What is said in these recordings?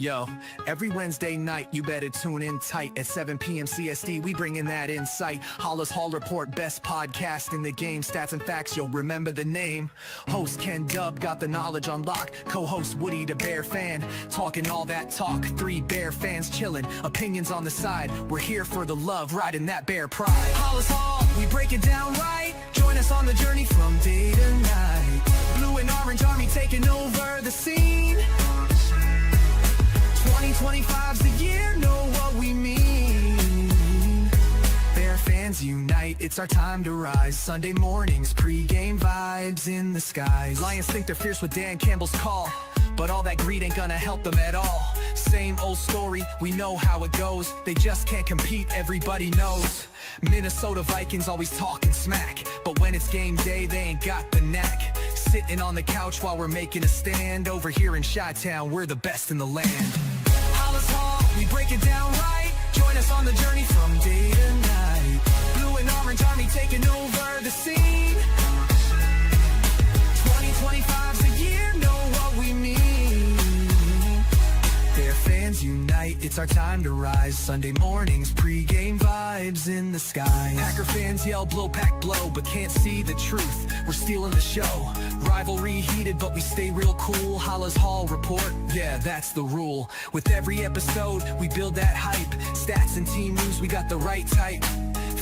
Yo, every Wednesday night, you better tune in tight at 7 p.m. CST. We bring in that insight. Halas Hall Report, best podcast in the game. Stats and facts, you'll remember the name. Host Ken Dub got the knowledge on lock. Co-host Woody the Bear fan, talking all that talk. 3 Bear fans chilling, opinions on the side. We're here for the love, riding that Bear pride. Halas Hall, we break it down right. Join us on the journey from day to night. Blue and orange army taking over the scene. 2025's the year, know what we mean. Bear fans unite, it's our time to rise. Sunday mornings, pre-game vibes in the skies. Lions think they're fierce with Dan Campbell's call, but all that greed ain't gonna help them at all. Same old story, we know how it goes. They just can't compete, everybody knows. Minnesota Vikings always talking smack, but when it's game day, they ain't got the knack. Sitting on the couch while we're making a stand. Over here in Chi-Town, we're the best in the land. Halas Hall, we break it down right. Join us on the journey from day to night. Blue and orange army taking over the scene. 2025's the year, know what we mean. Bear fans unite, it's our time to rise. Sunday mornings, pre-game vibes in the skies. Packer fans yell blow pack blow, but can't see the truth. We're stealing the show. Rivalry heated, but we stay real cool. Halas Hall Report, yeah, that's the rule. With every episode, we build that hype. Stats and team news, we got the right type.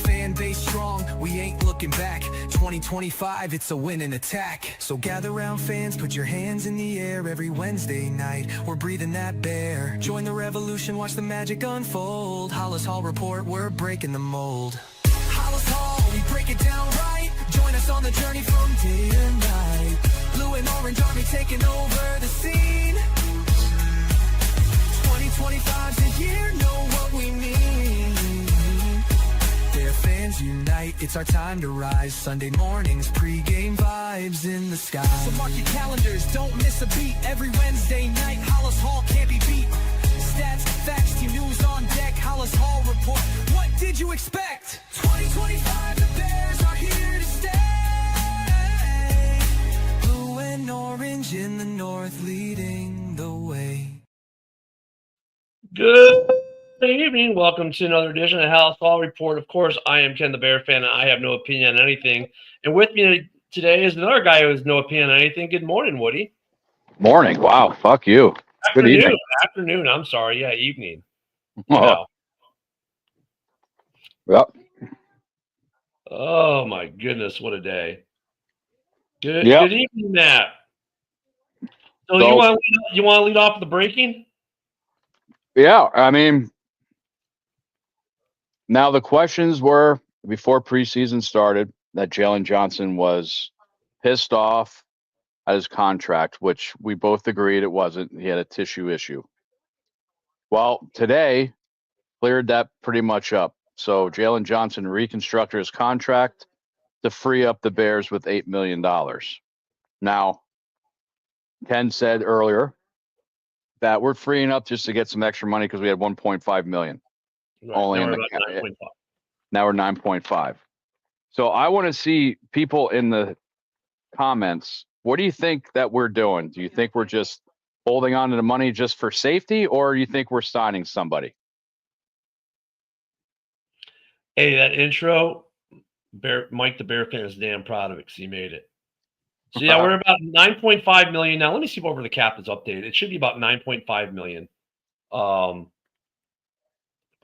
Fan base strong, we ain't looking back. 2025, it's a winning attack. So gather round fans, put your hands in the air. Every Wednesday night, we're breathing that bear. Join the revolution, watch the magic unfold. Halas Hall Report, we're breaking the mold. Halas Hall, we break it down right. Join us on the journey from day to night. Blue and orange army taking over the scene. 2025's the year, know what we mean. Bear fans unite, it's our time to rise. Sunday mornings, pre-game vibes in the sky. So mark your calendars, don't miss a beat. Every Wednesday night, Halas Hall can't be beat. Stats, facts, team news on deck. Halas Hall Report, what did you expect? 2025, the Bears are here to stay. Blue and orange in the north, leading the way. Good evening. Welcome to another edition of Halas Hall Report. Of course, I am Ken the Bear fan, and I have no opinion on anything. And with me today is another guy who has no opinion on anything. Good morning, Woody. Morning. Wow. Fuck you. Good evening. Afternoon. I'm sorry. Yeah, evening. Oh. Yep. Oh my goodness, what a day. Good evening, Matt. So you want to lead off with the breaking? Yeah, I mean, now the questions were before preseason started that Jalen Johnson was pissed off at his contract, which we both agreed it wasn't. He had a tissue issue. Well, today cleared that pretty much up. So Jalen Johnson reconstructed his contract to free up the Bears with $8 million. Now, Ken said earlier that we're freeing up just to get some extra money because we had 1.5 million. Right. Only now in we're the about 9.5. Now we're 9.5. So I want to see people in the comments. What do you think that we're doing? Do you think we're just holding on to the money just for safety, or do you think we're signing somebody? Hey, that intro, Mike the Bear fan is damn proud of it because he made it. So yeah, we're about 9.5 million now. Let me see over the cap is updated. It should be about 9.5 million.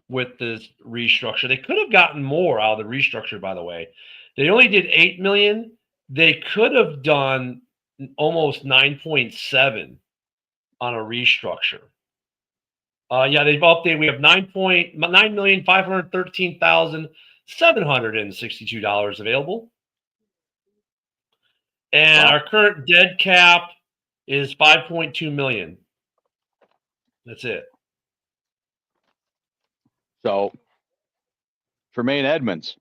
With this restructure, they could have gotten more out of the restructure. By the way, they only did 8 million. They could have done almost 9.7 on a restructure. Yeah, they've updated. We have $9,513,762 available. And our current dead cap is 5.2 million. That's it. So, Tremaine Edmonds,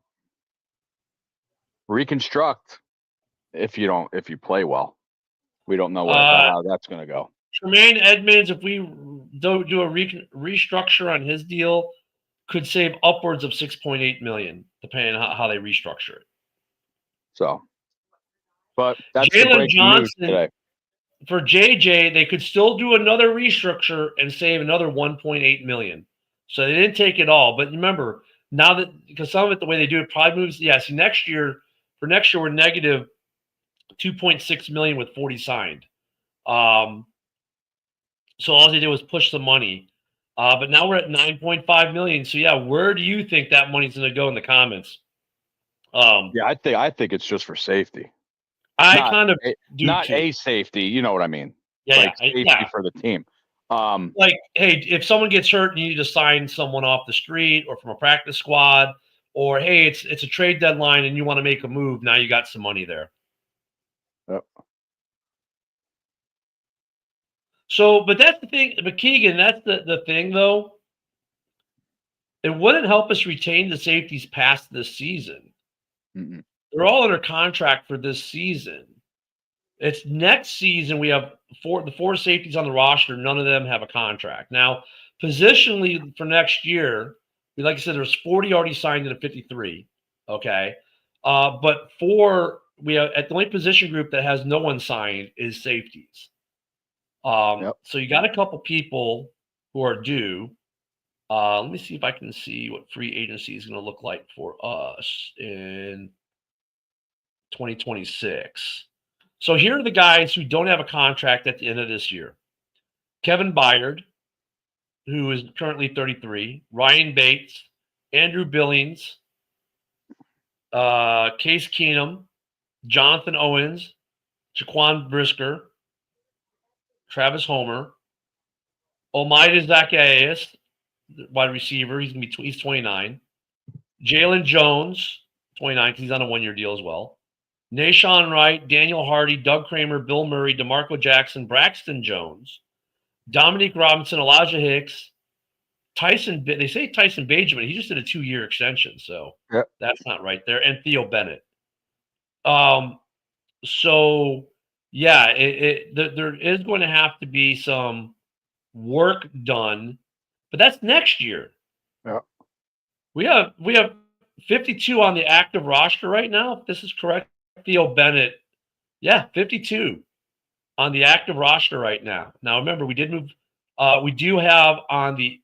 reconstruct if you play well. We don't know how that's going to go. Tremaine Edmonds, if we do a restructure on his deal, could save upwards of 6.8 million, depending on how they restructure it. So. But that's Jalen the breaking news today. for JJ, they could still do another restructure and save another 1.8 million. So they didn't take it all. But remember, now that because some of it the way they do it probably moves. Yeah, see next year we're negative 2.6 million with 40 signed. So all they did was push the money. But now we're at 9.5 million. So yeah, where do you think that money's going to go in the comments? Yeah, I think it's just for safety. I Not kind of a, do not too. a safety. You know what I mean? Yeah, Like yeah, safety yeah. for the team. Like, hey, if someone gets hurt and you need to sign someone off the street or from a practice squad, or hey, it's a trade deadline and you want to make a move, now you got some money there. Yep. So, but that's the thing. But Keegan, that's the thing though. It wouldn't help us retain the safeties past this season. Mm-mm. They're all under contract for this season. It's next season we have the four safeties on the roster. None of them have a contract. Now, positionally for next year, like I said, there's 40 already signed in a 53. Okay. But we have at the only position group that has no one signed is safeties. Yep. So you got a couple people who are due. Let me see if I can see what free agency is going to look like for us in 2026. So here are the guys who don't have a contract at the end of this year. Kevin Byard, who is currently 33, Ryan Bates, Andrew Billings, Case Keenum, Jonathan Owens, Jaquan Brisker, Travis Homer, Omaida Zacchaeus, wide receiver. He's 29. Jalen Jones, 29, because he's on a one-year deal as well. Nashawn Wright, Daniel Hardy, Doug Kramer, Bill Murray, DeMarco Jackson, Braxton Jones, Dominique Robinson, Elijah Hicks, Tyson. They say Tyson Benjamin. He just did a 2-year extension, so Yep. that's not right there. And Theo Bennett. So yeah, there is going to have to be some work done, but that's next year. Yep. We have 52 on the active roster right now. If this is correct, Theo Bennett. Yeah, 52 on the active roster right now. Now remember, we did move. We do have on the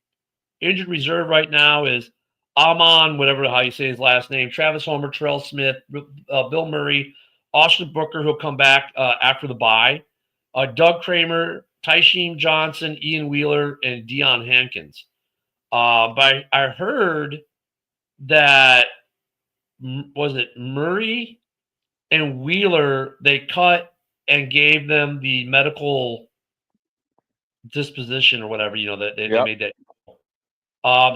injured reserve right now is Amon, whatever how you say his last name, Travis Homer, Terrell Smith, Bill Murray, Austin Booker, who'll come back after the bye, Doug Kramer, Tysheem Johnson, Ian Wheeler, and Deion Hankins. But I heard that was it Murray and Wheeler they cut and gave them the medical disposition or whatever, that they made that.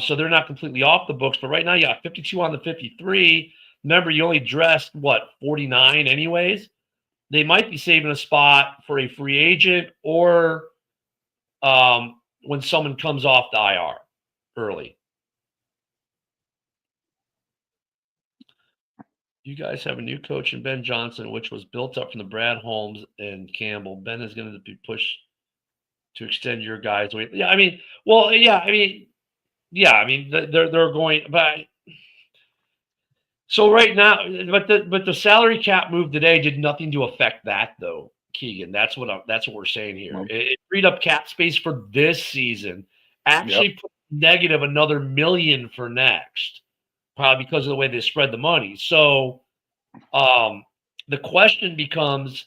So they're not completely off the books, but right now you got 52 on the 53. Remember, you only dressed 49 anyways. They might be saving a spot for a free agent or when someone comes off the IR early. You guys have a new coach in Ben Johnson, which was built up from the Brad Holmes and Campbell. Ben is going to be pushed to extend your guys' weight. Yeah, they're going, but so right now, but the salary cap move today did nothing to affect that though, Keegan. That's what we're saying here. Well, It freed up cap space for this season. Actually, put negative another $1 million for next, probably because of the way they spread the money. So, the question becomes: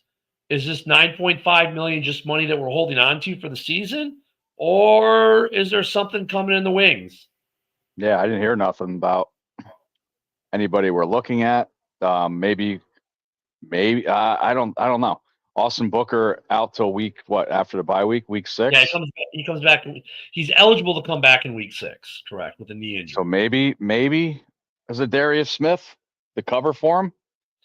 is this 9.5 million just money that we're holding on to for the season, or is there something coming in the wings? Yeah, I didn't hear nothing about anybody we're looking at. Maybe I don't know. Austin Booker out till after the bye week 6? Yeah, he comes back. He's eligible to come back in week 6, correct, with a knee injury. So maybe is it Darius Smith the cover for him?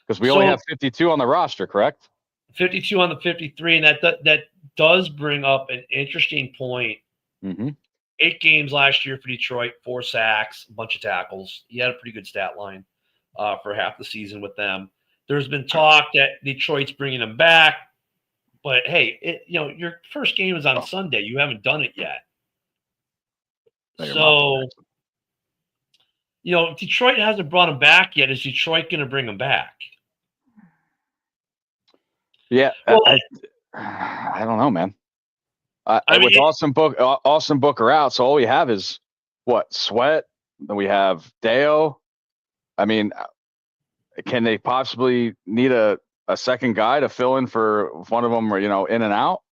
Because we only have 52 on the roster, correct? 52 on the 53, and that does bring up an interesting point. Mm-hmm. 8 games last year for Detroit, 4 sacks, a bunch of tackles. He had a pretty good stat line for half the season with them. There's been talk that Detroit's bringing him back, but hey, your first game is on Sunday. You haven't done it yet. So, if Detroit hasn't brought him back yet, is Detroit going to bring him back? Yeah. Well, I don't know, man. I mean, With Austin Booker out, so all we have is what? Sweat. Then we have Deo. I mean, can they possibly need a second guy to fill in for one of them, or in and out?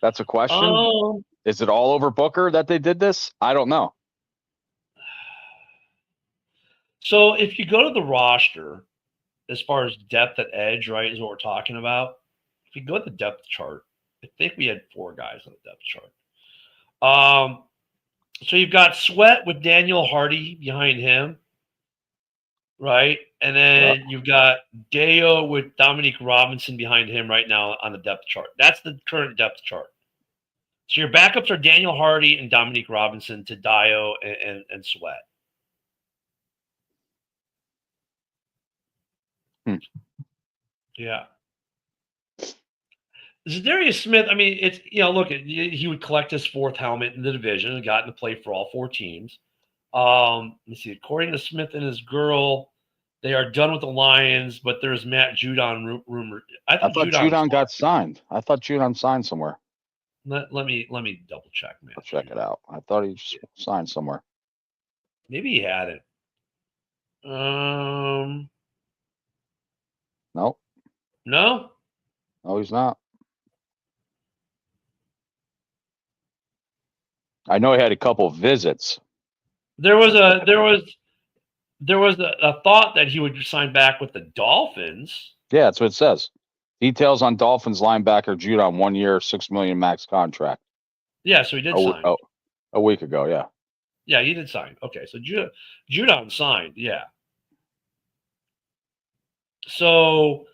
That's a question. Is it all over Booker that they did this? I don't know. so if you go to the roster, as far as depth at edge, right, is what we're talking about. If you go at the depth chart, I think we had 4 guys on the depth chart. So you've got Sweat with Daniel Hardy behind him, right? And then you've got Deo with Dominique Robinson behind him right now on the depth chart. That's the current depth chart. So your backups are Daniel Hardy and Dominique Robinson to Dio and Sweat. Yeah. Zadarius Smith, I mean, it's, look, he would collect his 4th helmet in the division and gotten to play for all 4 teams. Let's see. According to Smith and his girl, they are done with the Lions, but there's Matt Judon rumor. I thought Judon got signed. I thought Judon signed somewhere. Let me double check, man. I'll check it out. I thought he signed somewhere. Maybe he had it. No. No, he's not. I know he had a couple of visits. There was a thought that he would sign back with the Dolphins. Yeah, that's what it says. Details on Dolphins linebacker Judon, 1 year, $6 million max contract. Yeah, so he did sign. A week ago, yeah. Yeah, he did sign. Okay, so Judon signed, yeah. So,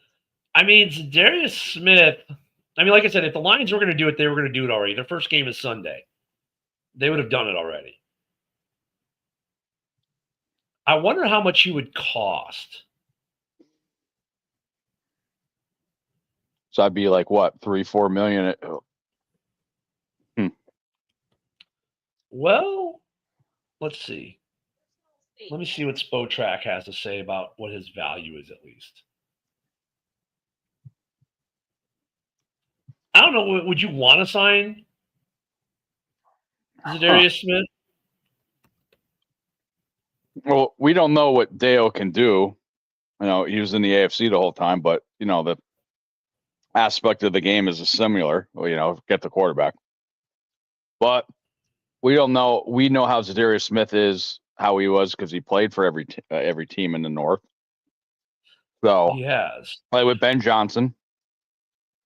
I mean, Zadarius Smith, I mean, like I said, if the Lions were going to do it, they were going to do it already. Their first game is Sunday. They would have done it already. I wonder how much he would cost. So I'd be like, what, 3-4 million? Well, let's see. Let me see what Spotrac has to say about what his value is, at least. I don't know. Would you want to sign Zadarius Smith? Well, we don't know what Deo can do. He was in the AFC the whole time, but the aspect of the game is similar. Get the quarterback. But we don't know. We know how Zadarius Smith is, how he was, because he played for every team in the North. So he has played with Ben Johnson.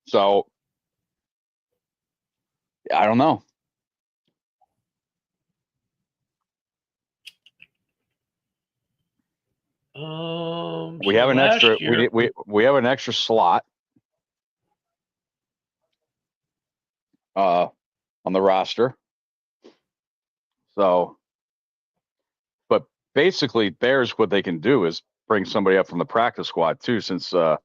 So I don't know. We have an extra. We have an extra slot on the roster. So, but basically, Bears, what they can do is bring somebody up from the practice squad too, since we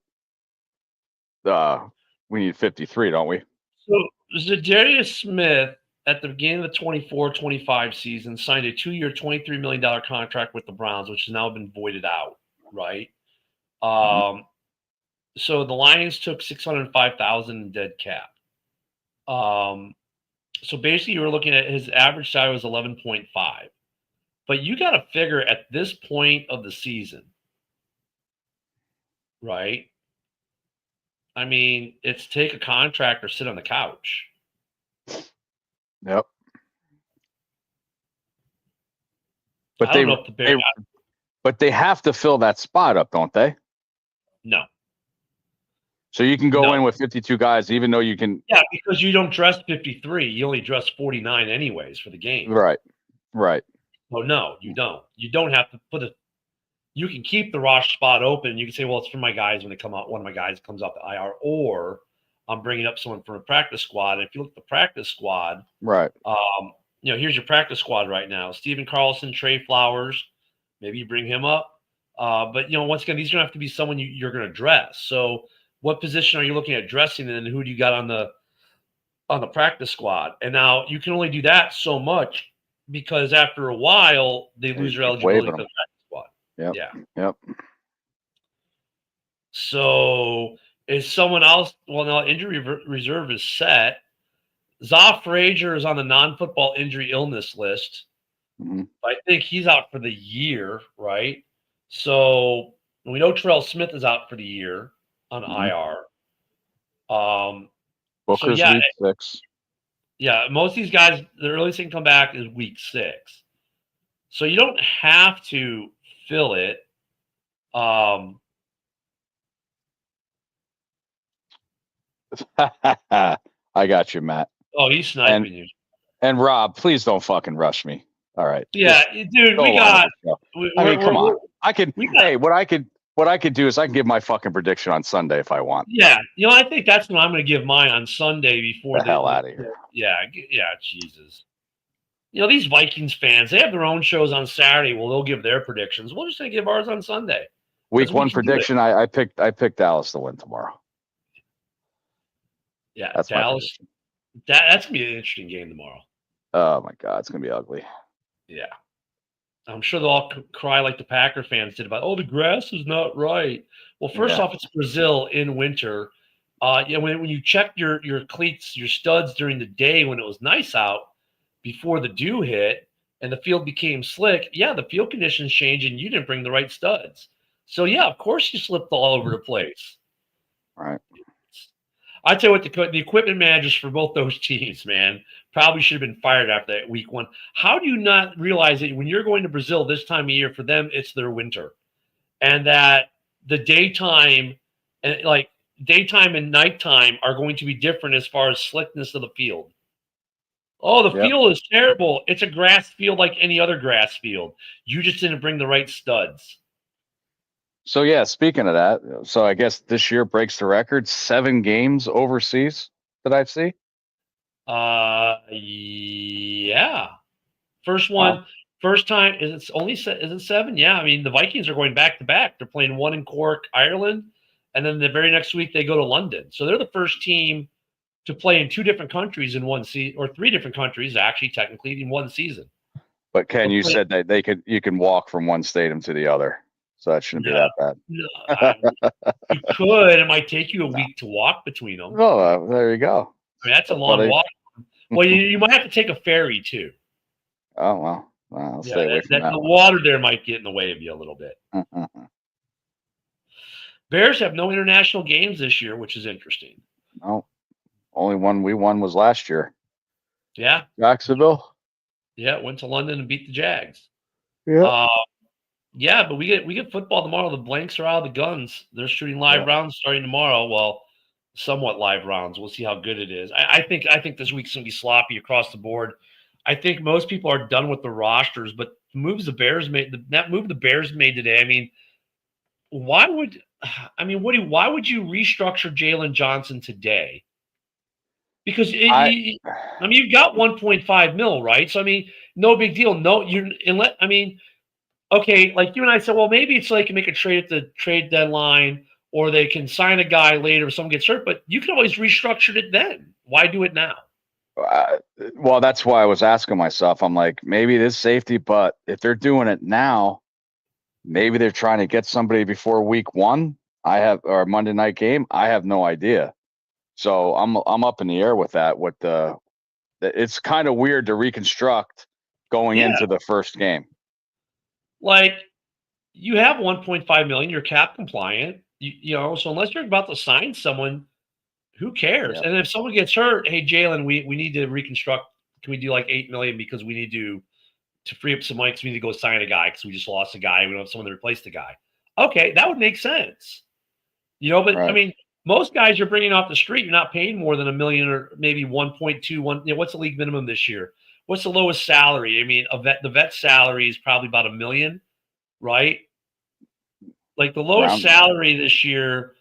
need 53, don't we? So Zadarius Smith, at the beginning of the 24-25 season, signed a 2-year, $23 million contract with the Browns, which has now been voided out, right? So the Lions took $605,000 in dead cap. So basically, you were looking at his average salary was 11.5. But you got to figure at this point of the season, right? I mean, it's take a contract or sit on the couch. Yep. But I don't know if the Bears but they have to fill that spot up, don't they? No. So you can go in with 52 guys, even though you can. Yeah, because you don't dress 53. You only dress 49 anyways for the game. Right. So no, you don't. You don't have to you can keep the roster spot open. You can say, well, it's for my guys when they come out. One of my guys comes out the IR, or I'm bringing up someone from a practice squad. And if you look at the practice squad, right. Here's your practice squad right now. Stephen Carlson, Trey Flowers, maybe you bring him up. But once again, these are gonna have to be someone you're gonna dress. So what position are you looking at dressing, and who do you got on the practice squad? And now you can only do that so much because after a while they lose their eligibility for the practice squad. Yep. Yeah. Yep. So Is someone else? Well, no, injury reserve is set. Zoff Frazier is on the non-football injury illness list. Mhm. I think he's out for the year, right? So we know Terrell Smith is out for the year on Mhm. IR. So Booker's yeah, week 6. yeah, most of these guys, the earliest they can come back is week 6. So you don't have to fill it. Um, I got you, Matt. oh, he's And sniping you. and Rob, please don't fucking rush me. All right, Yeah, just dude, go we along with got, the show. I we're, mean, come we're, on. we're I could. we got, Hey, what I could do is I can give my fucking prediction on Sunday if I want. yeah, I think that's when I'm going to give mine on Sunday before The hell out of here. yeah, Jesus. These Vikings fans, they have their own shows on Saturday. Well, they'll give their predictions. We're just going to give ours on Sunday Week because we 1 can do it. prediction. I picked Dallas to win tomorrow. Yeah, That's my Dallas. prediction. That's going to be an interesting game tomorrow. Oh my God, it's gonna be ugly. Yeah. I'm sure they'll all cry like the Packer fans did about, oh, the grass is not right. Well, first Yeah. off, it's Brazil in winter. When you check your cleats, your studs during the day when it was nice out before the dew hit and the field became slick, yeah, the field conditions changed and you didn't bring the right studs. So, yeah, of course you slipped all over the place. All right. I tell you what, the equipment managers for both those teams, man, probably should have been fired after that week 1. How do you not realize that when you're going to Brazil this time of year, for them, it's their winter, and that the daytime and nighttime are going to be different as far as slickness of the field? Oh, the Yep. field is terrible. It's a grass field like any other grass field. You just didn't bring the right studs. So yeah, speaking of that, so I guess this year breaks the record. 7 games overseas that I see. Yeah. First Wow. one, first time. Is it 7? Yeah. I mean, the Vikings are going back to back. They're playing one in Cork, Ireland, and then the very next week they go to London. So they're the first team to play in 2 different countries in one season, or 3 different countries actually, technically, in one season. But Ken, They'll you play, said that you can walk from one stadium to the other, so that shouldn't be no, that bad. no, you could. It might take you a week to walk between them. Oh, there you go. I mean, that's a That's what long walk. Well, you might have to take a ferry too. Oh well, I'll Yeah, stay away from that the one. water there might get in the way of you a little bit. Bears have no international games this year, which is interesting. No, only one we won was last year. Yeah, Jacksonville. yeah, went to London and beat the Jags. Yeah. Yeah, but we get football tomorrow. The blanks are out of the guns. They're shooting live rounds starting tomorrow. Well, somewhat live rounds. We'll see how good it is. I think this week's gonna be sloppy across the board. I think most people are done with the rosters, but that move the Bears made today. I mean, why would Woody? Why would you restructure Jalen Johnson today? Because you've got 1.5 mil, right? So I mean, no big deal. No, okay, like you and I said, well, maybe it's like you make a trade at the trade deadline, or they can sign a guy later if someone gets hurt. But you can always restructure it then. Why do it now? Well, that's why I was asking myself. I'm like, maybe it is safety, but if they're doing it now, maybe they're trying to get somebody before week 1. Or Monday night game. I have no idea. So I'm up in the air with that. It's kind of weird to reconstruct going into the first game. Like, you have 1.5 million, you're cap compliant. So unless you're about to sign someone, who cares? Yeah. And if someone gets hurt, hey Jalen, we need to reconstruct. Can we do like 8 million because we need to free up some money because we need to go sign a guy because we just lost a guy. We don't have someone to replace the guy. Okay, that would make sense. But Right. I mean, most guys you're bringing off the street, you're not paying more than $1 million or maybe 1.21. What's the league minimum this year? What's the lowest salary? I mean, the vet salary is probably about $1 million, right? Like the lowest salary this year,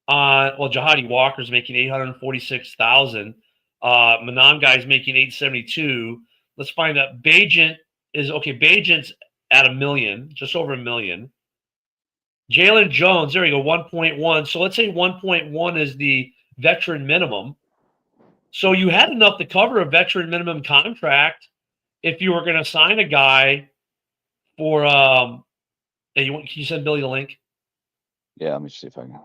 Jahadi Walker's making $846,000. Manan guy's making $872. Let's find out. Bajent's at $1 million, just over $1 million. Jalen Jones, there you go, 1.1. So let's say 1.1 is the veteran minimum. So you had enough to cover a veteran minimum contract if you were going to sign a guy for. Can you send Billy the link? Yeah, let me see if I can.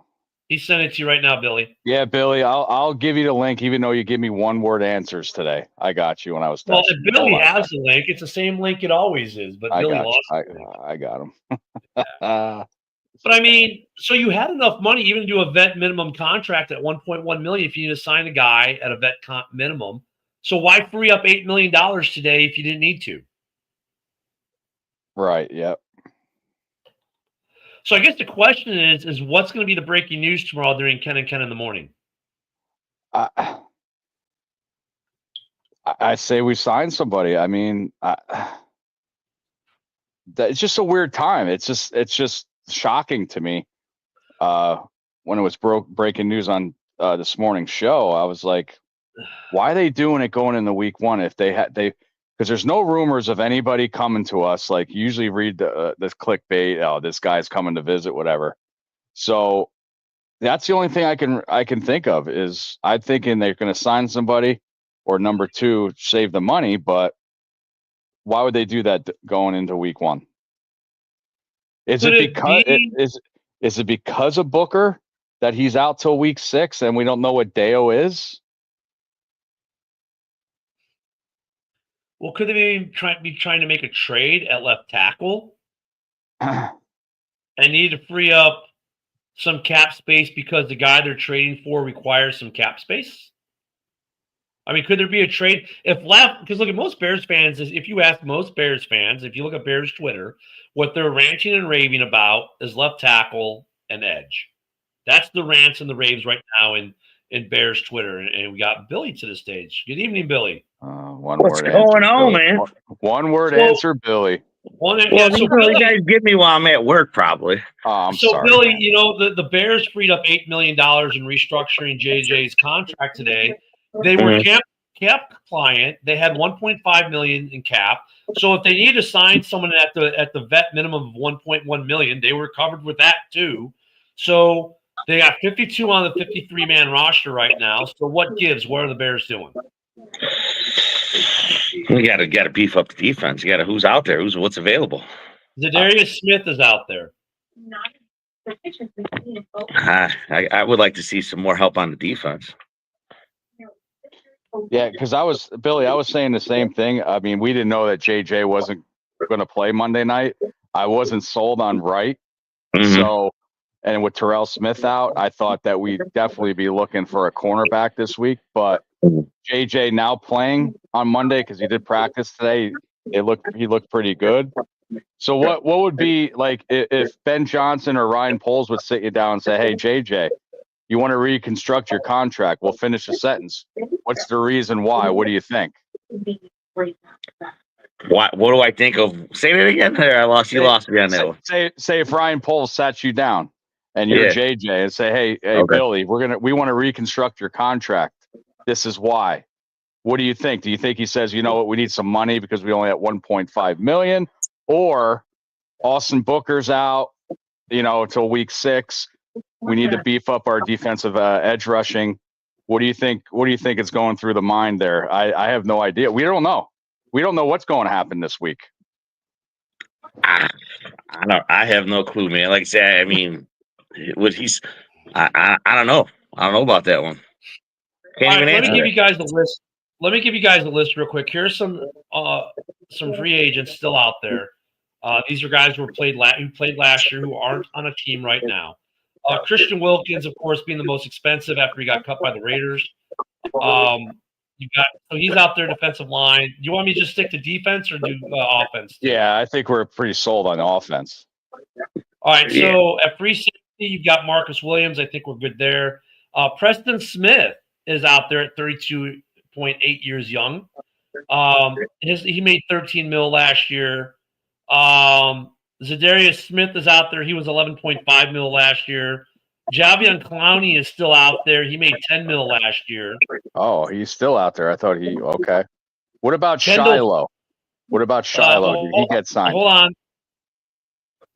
He sent it to you right now, Billy. Yeah, Billy, I'll give you the link, even though you give me one-word answers today. I got you when I was Well, texting if you. Billy Hold on. has the link, it's the same link it always is, but I Billy got lost you. the link. I got him. But I mean, so you had enough money even to do a vet minimum contract at 1.1 million if you need to sign a guy at a vet minimum. So why free up $8 million today if you didn't need to? Right. Yep. So I guess the question is what's going to be the breaking news tomorrow during Ken and Ken in the morning? I say we sign somebody. I mean, it's just a weird time. It's just shocking to me. When it was breaking news on this morning's show, I was like, why are they doing it going into week one if because there's no rumors of anybody coming to us. Like you usually read this clickbait, oh, this guy's coming to visit, whatever. So that's the only thing I can think of is I'm thinking they're going to sign somebody, or number two, save the money. But why would they do that going into week one? Is Could it it because be is it because of Booker that he's out till week 6 and we don't know what Deo is? well, could they be trying to make a trade at left tackle and need to free up some cap space because the guy they're trading for requires some cap space? I mean, could there be a trade if left? Because look at most Bears fans. If you ask most Bears fans, if you look at Bears Twitter, what they're ranting and raving about is left tackle and edge. That's the rants and the raves right now in Bears Twitter. And we got Billy to the stage. Good evening, Billy. One What's word going answer, on, Billy. man? One word So- answer, Billy. Well, So you Billy, guys get me while I'm at work, probably. Oh, I'm so sorry. Billy, you know the Bears freed up $8 million in restructuring JJ's contract today. They were Mhm. cap compliant. They had 1.5 million in cap. So if they need to sign someone at the vet minimum of 1.1 million, they were covered with that too. So they got 52 on the 53-man roster right now. So what gives? What are the Bears doing? You gotta beef up the defense. You gotta who's out there, what's available. Zadarius Smith is out there. I would like to see some more help on the defense. Yeah, because I was saying the same thing. I mean, we didn't know that JJ wasn't going to play Monday night. I wasn't sold on Wright. Mhm. So, and with Terrell Smith out, I thought that we'd definitely be looking for a cornerback this week. But JJ now playing on Monday because he did practice today. He looked pretty good. So what would be like if Ben Johnson or Ryan Poles would sit you down and say, "Hey JJ, you want to reconstruct your contract? We'll finish the sentence. What's the reason why? What do you think?" What do I think of? Say it again. There, you lost me on that one. Say if Ryan Poles sat you down and you're Yeah. JJ and say, "Hey, Okay. Billy, we want to reconstruct your contract. This is why." What do you think? Do you think he says, "You know what, we need some money because we only have 1.5 million," or Austin Booker's out, until week 6. We need to beef up our defensive edge rushing. What do you think? What do you think is going through the mind there? I have no idea. We don't know. We don't know what's going to happen this week. I have no clue, man. Like I said, I mean, what he's, I don't know. I don't know about that one. Can't All even right, let answer me give that. you guys the list. Let me give you guys the list real quick. Here's some free agents still out there. These are guys who played last year who aren't on a team right now. Christian Wilkins, of course, being the most expensive after he got cut by the Raiders. So he's out there, defensive line. Do you want me to just stick to defense or do offense? Yeah, I think we're pretty sold on offense. All right, Yeah. so at free safety, you've got Marcus Williams. I think we're good there. Preston Smith is out there at 32.8 years young. He made 13 mil last year. Zadarius Smith is out there. He was 11.5 mil last year. Javion Clowney is still out there. He made 10 mil last year. Oh, he's still out there. I thought okay. What about Kendall- Shiloh? What about Shiloh? Did he get signed? Hold on.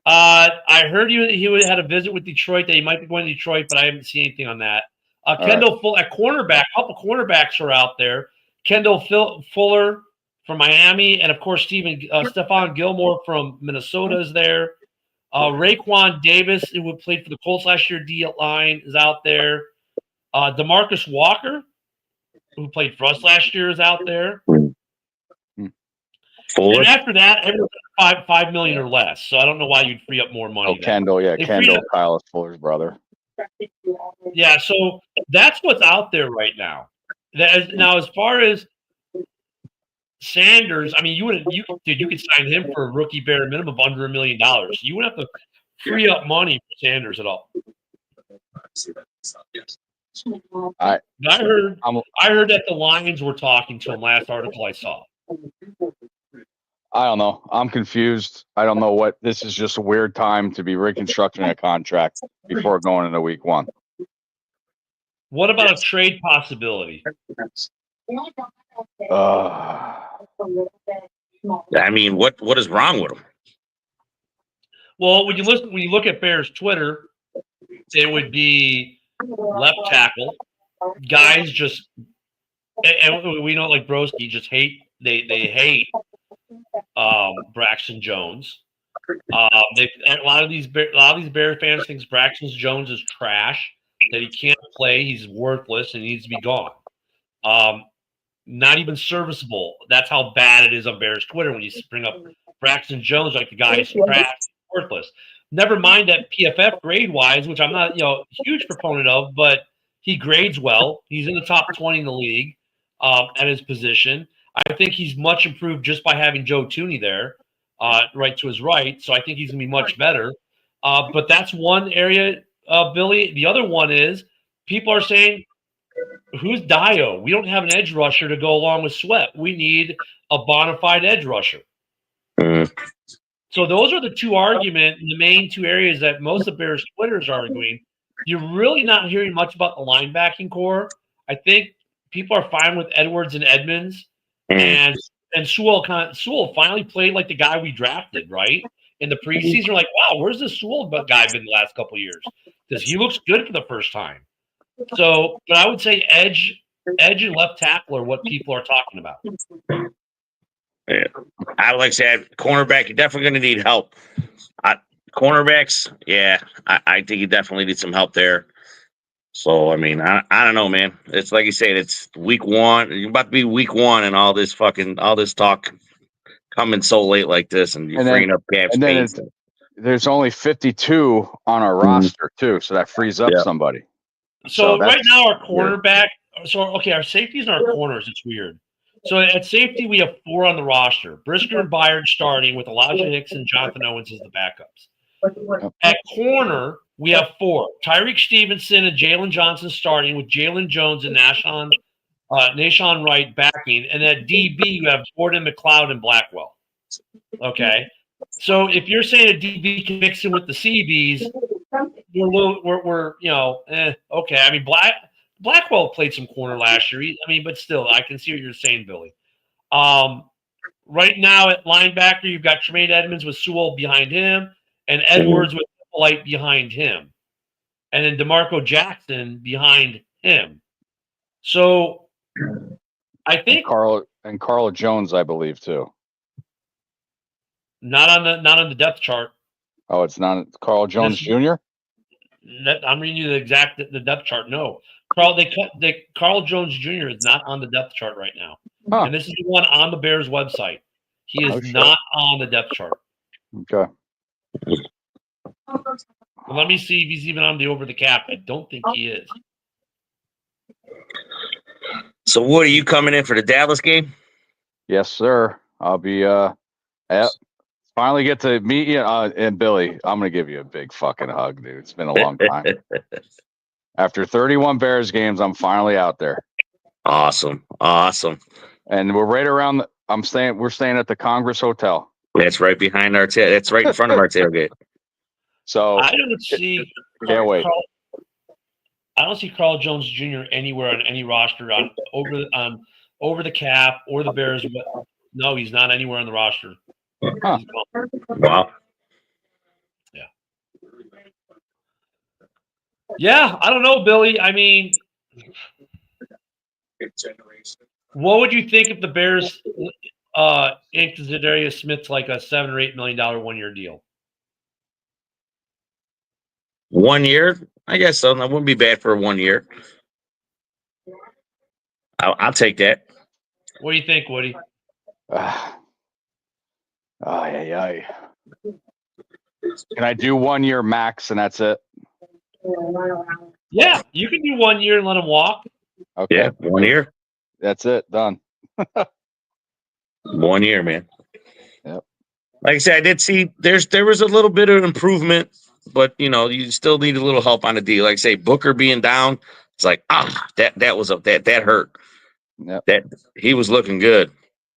I heard he had a visit with Detroit that he might be going to Detroit, but I haven't seen anything on that. Kendall Fuller at cornerback, a couple cornerbacks are out there. Kendall Fuller from Miami, and of course Stephon Gilmore from Minnesota is there. Raekwon Davis, who played for the Colts last year, D line, is out there. DeMarcus Walker, who played for us last year, is out there. Fuller. And after that, everyone's $5 million or less. So I don't know why you'd free up more money. Oh, Kendall, yeah, They Kendall, freed up- Kyle Fuller's brother. Yeah, so that's what's out there right now. Now, as far as Sanders, I mean, you could sign him for a rookie bare minimum of under $1 million. You wouldn't have to free up money for Sanders at all. I heard that the Lions were talking to him last article I saw. I don't know. I'm confused. I don't know what this is. Just a weird time to be reconstructing a contract before going into week 1. What about a trade possibility? I mean, what is wrong with him? Well, when you look at Bears Twitter, it would be left tackle. Guys just, and we know like Broski just hate they hate Braxton Jones. A lot of these Bear fans thinks Braxton Jones is trash, that he can't play, he's worthless, and he needs to be gone. Not even serviceable. That's how bad it is on Bears Twitter when you bring up Braxton Jones like the guy is trash, worthless. Never mind that PFF grade wise, which I'm not a huge proponent of, but he grades well. He's in the top 20 in the league at his position. I think he's much improved just by having Joe Thuney there, right to his right. So I think he's going to be much better. But that's one area, Billy. The other one is people are saying, who's Dio? We don't have an edge rusher to go along with Sweat. We need a bona fide edge rusher. So those are the the main two areas that most of Bears Twitters are arguing. You're really not hearing much about the linebacking core. I think people are fine with Edwards and Edmonds. And Sewell finally played like the guy we drafted, right? In the preseason, we're like, wow, where's this Sewell guy been the last couple of years? Because he looks good for the first time. So, but I would say edge and left tackle are what people are talking about. Yeah. I like said, cornerback, you're definitely going to need help. Cornerbacks, yeah, I think you definitely need some help there. So, I mean, I don't know, man. It's like you said, it's week 1. You're about to be week 1 and all this talk coming so late like this, and you're freeing up cap space. There's only 52 on our roster, too, so that frees up somebody. So right now our cornerback – our safeties and our corners, it's weird. So at safety, we have 4 on the roster. Brisker and Byard starting with Elijah Hicks and Jonathan Owens as the backups. At corner, we have 4. Tyreek Stevenson and Jalen Johnson starting with Jalen Jones and Nahshon Wright backing. And at DB, you have Gordon, McLeod, and Blackwell. Okay? So if you're saying a DB can mix in with the CBs, we're okay. I mean, Blackwell played some corner last year. But still, I can see what you're saying, Billy. Right now at linebacker, you've got Tremaine Edmonds with Sewell behind him and Edwards with Light behind him. And then DeMarco Jackson behind him. So I think Carl Jones, I believe, too. Not on the depth chart. Oh, it's not Carl Jones Jr.? I'm reading you the depth chart. No. Carl Jones Jr. is not on the depth chart right now. Huh. And this is the one on the Bears website. He is not on the depth chart. Okay. Well, let me see if he's even on the over the cap. I don't think he is. So, Wood, are you coming in for the Dallas game? Yes, sir. I'll be finally get to meet you. And Billy, I'm going to give you a big fucking hug, dude. It's been a long time. After 31 Bears games, I'm finally out there. Awesome. And we're right around we're staying at the Congress Hotel. That's right behind our that's right in front of our tailgate. So I don't see can't wait. I don't see Carl Jones Jr. anywhere on any roster over the cap or the Bears. No, he's not anywhere on the roster. Huh. Wow. Yeah, I don't know, Billy. I mean, what would you think if the Bears inked Zadarius Smith like a $7 or $8 million 1-year deal? 1 year, I guess so. That wouldn't be bad for 1 year. I'll take that. What do you think, Woody? Ay. Can I do 1 year max and that's it? Yeah, you can do 1 year and let him walk. Okay. Yeah, 1 year. That's it. Done. 1 year, man. Yep. Like I said, I did see there was a little bit of improvement, but you still need a little help on the D. Like I say, Booker being down, it's like that hurt. Yep. That he was looking good.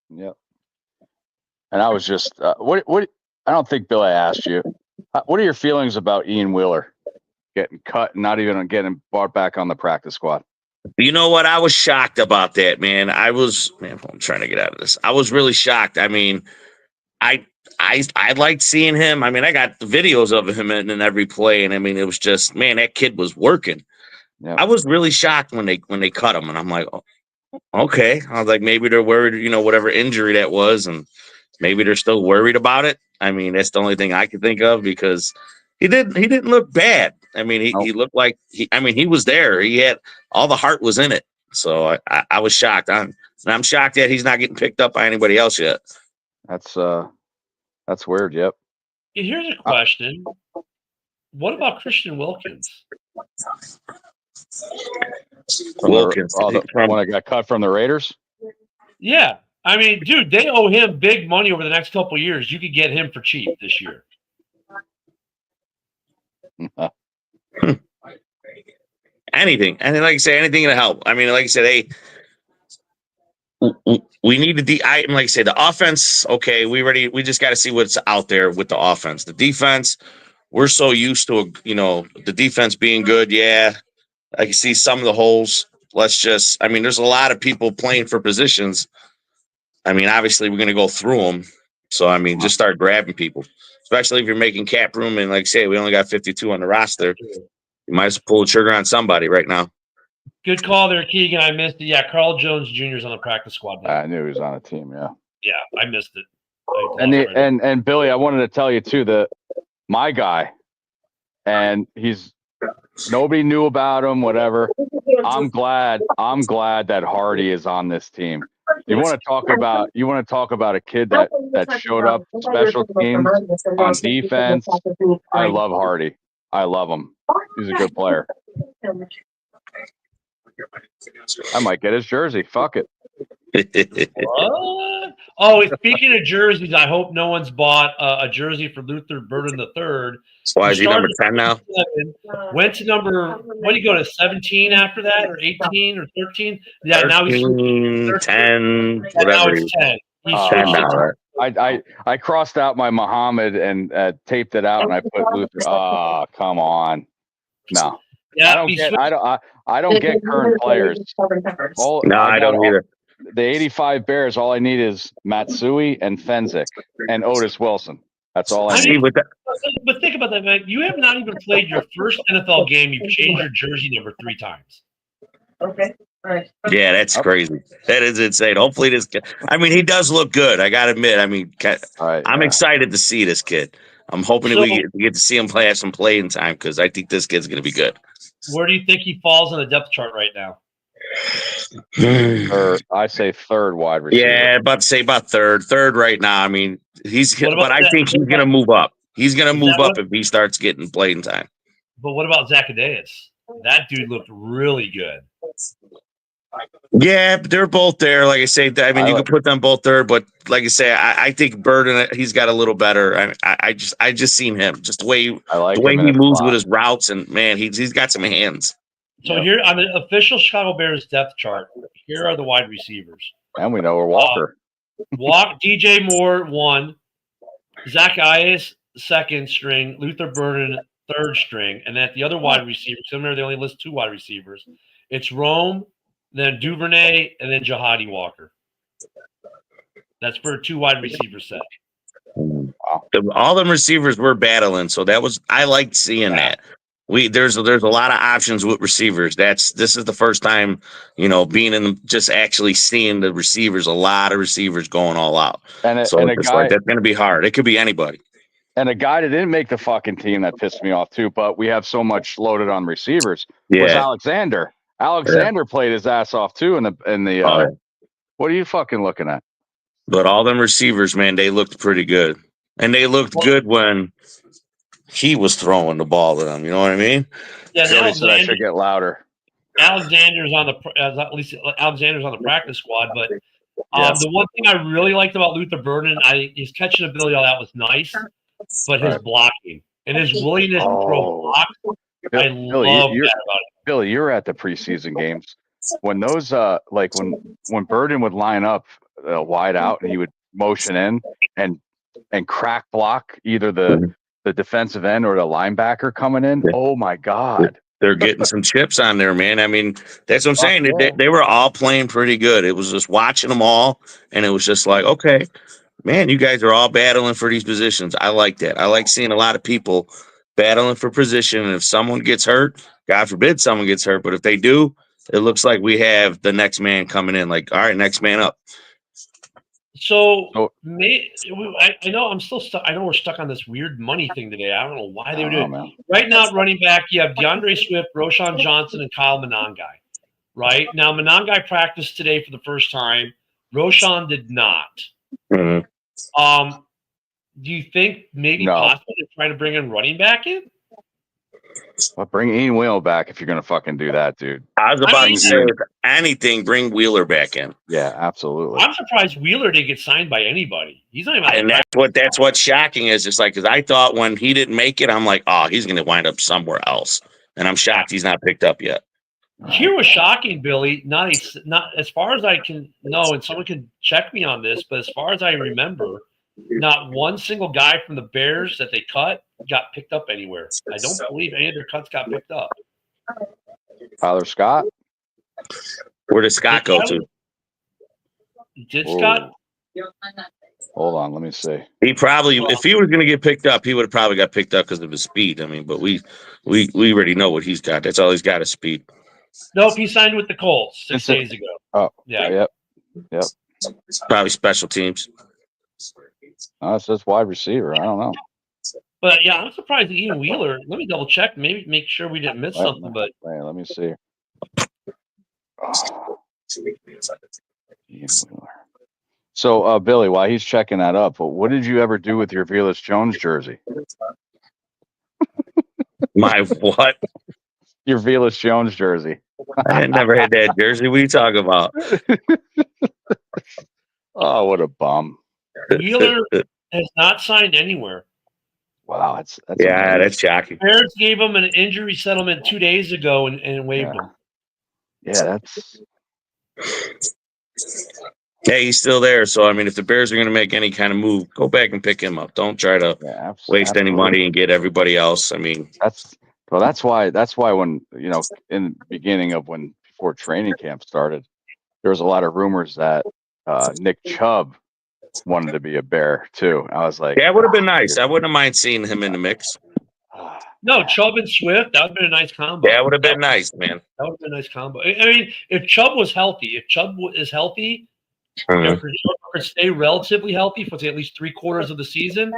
Yep. And I was just what I don't think Billy asked you. What are your feelings about Ian Wheeler getting cut and not even getting brought back on the practice squad? You know what? I was shocked about that, man. I'm trying to get out of this. I was really shocked. I mean, I liked seeing him. I mean, I got the videos of him in every play, and I mean, it was just, man, that kid was working. Yeah. I was really shocked when they cut him, and I'm like, oh, okay. I was like, maybe they're worried, whatever injury that was, and maybe they're still worried about it. I mean, that's the only thing I could think of because he didn't look bad. I mean, he looked like he was there. He had all the heart was in it. So I was shocked. I'm shocked that he's not getting picked up by anybody else yet. That's weird. Yep. Here's a question. What about Christian Wilkins? Wilkins, the one that got cut from the Raiders? Yeah. I mean, dude, they owe him big money over the next couple of years. You could get him for cheap this year. Anything. And like I say, anything to help. I mean, like I said, hey, we need like I say, the offense, okay, we just got to see what's out there with the offense. The defense, we're so used to, the defense being good. Yeah, I can see some of the holes. There's a lot of people playing for positions. I mean, obviously, we're going to go through them. So, I mean, just start grabbing people, especially if you're making cap room. And like I say, we only got 52 on the roster. You might as well pull the trigger on somebody right now. Good call there, Keegan. I missed it. Yeah, Carl Jones Jr. is on the practice squad now. I knew he was on a team. Yeah. Yeah, I missed it. And Billy, I wanted to tell you too that my guy, and nobody knew about him. Whatever. I'm glad that Hardy is on this team. You want to talk about a kid that showed up special teams on defense. I love Hardy. I love him. He's a good player. I might get his jersey. Fuck it. What? Oh, speaking of jerseys, I hope no one's bought a jersey for Luther Burden III. Why is he number 10 now? Went to what do you go to 17 after that, or 18 or 13? Yeah, 13, now he's 10, whatever. Now he's 10. He's 10 now, right? I crossed out my Muhammad and taped it out, and I put Luther. Oh, come on. No. Yeah, I don't get current players. I don't either. The 85 Bears, all I need is Matsui and Fenzik and Otis Wilson. That's all I need. But think about that, man. You have not even played your first NFL game. You've changed your jersey number 3 times. Okay. All right. Yeah, that's crazy. That is insane. Hopefully he does look good. I got to admit. I'm excited to see this kid. I'm hoping that we get to see him have some playing time because I think this kid's going to be good. Where do you think he falls on the depth chart right now? I say third wide receiver. Yeah, about third right now. I mean, I think he's going to move up. He's going to move up if he starts getting playing time. But what about Zacchaeus? That dude looked really good. Yeah, they're both there. Like I say, you can put them both there. But like I say, I think Burden, he's got a little better. I just seen him, just the way he moves with his routes, and man, he's got some hands. So here on the official Chicago Bears depth chart, here are the wide receivers. And we know we're Walker. DJ Moore 1, Zacchaeus 2nd string, Luther Burden 3rd string, and at the other wide receivers, remember they only list 2 wide receivers. It's Rome, then Duvernay, and then Jahadi Walker. That's for a 2 wide receiver set. All the receivers were battling, so I liked seeing that. There's a lot of options with receivers. This is the first time, being just actually seeing the receivers. A lot of receivers going all out. And that's going to be hard. It could be anybody. And a guy that didn't make the fucking team that pissed me off too, but we have so much loaded on receivers was Yeah. Alexander. Alexander played his ass off too in the Oh, yeah. what are you fucking looking at? But all them receivers, man, they looked pretty good. And they looked good when he was throwing the ball to them. You know what I mean? Yeah, Jody said I should get louder. Alexander's on at least Alexander's on the practice squad, but Yes. the one thing I really liked about Luther Burden, his catching ability, all that was nice, but his blocking and his willingness to throw blocks, I love that about it. Billy, you were at the preseason games when those like when Burden would line up wide out and he would motion in and crack block either the defensive end or the linebacker coming in. Oh my God. They're getting some chips on there, man. I mean, that's what I'm saying. They were all playing pretty good. It was just watching them all, and it was just like, okay, man, you guys are all battling for these positions. I like that. I like seeing a lot of people battling for position, and if someone gets hurt, God forbid someone gets hurt, but if they do, it looks like we have the next man coming in. Like, all right, next man up. So, I know I'm still stuck. I know we're stuck on this weird money thing today. I don't know why they would do it. Right now, running back, you have DeAndre Swift, Roshan Johnson, and Kyle Monangai. Right now, Monangai practiced today for the first time. Roshan did not. Mm-hmm. Do you think maybe possibly they're trying to bring in running back in? Well, bring Ian Wheeler back if you're gonna fucking do that, dude. I was about to say, if anything, bring Wheeler back in. Yeah, absolutely. I'm surprised Wheeler didn't get signed by anybody. He's not even. And that's what's shocking is just like, because I thought when he didn't make it, I'm like, oh, he's going to wind up somewhere else, and I'm shocked he's not picked up yet. Here was shocking, Billy. Not as far as I can know, and someone can check me on this, but as far as I remember, not one single guy from the Bears that they cut got picked up anywhere. I don't believe any of their cuts got picked up. Tyler Scott? Where did Scott go to? Did Scott? Hold on, let me see. He probably, if he was going to get picked up, he would have probably got picked up because of his speed. I mean, but we already know what he's got. That's all he's got is speed. Nope, he signed with the Colts 6 days ago. Oh, yeah. Yep. Probably special teams. It says wide receiver. I don't know. But yeah, I'm surprised that Ian Wheeler. Let me double check. Maybe make sure we didn't miss something. But let me see. Ian Wheeler. So, Billy, while he's checking that up, what did you ever do with your Velus Jones jersey? My what? Your Velus Jones jersey. I never had that jersey. What are you talking about? Oh, what a bum. Wheeler has not signed anywhere. Wow, that's amazing. That's shocking. Bears gave him an injury settlement 2 days ago and waived him. Yeah, that's. Hey, he's still there. So I mean, if the Bears are going to make any kind of move, go back and pick him up. Don't try to waste any money and get everybody else. I mean, that's why when in the beginning of before training camp started, there was a lot of rumors that Nick Chubb wanted to be a Bear too. I was like, yeah, it would have been nice. I wouldn't mind seeing him in the mix. No, Chubb and Swift, that would have been a nice combo. Yeah, it would have been nice, man. That would have been a nice combo. I mean, if Chubb was healthy, could stay relatively healthy for at least 3/4 of the season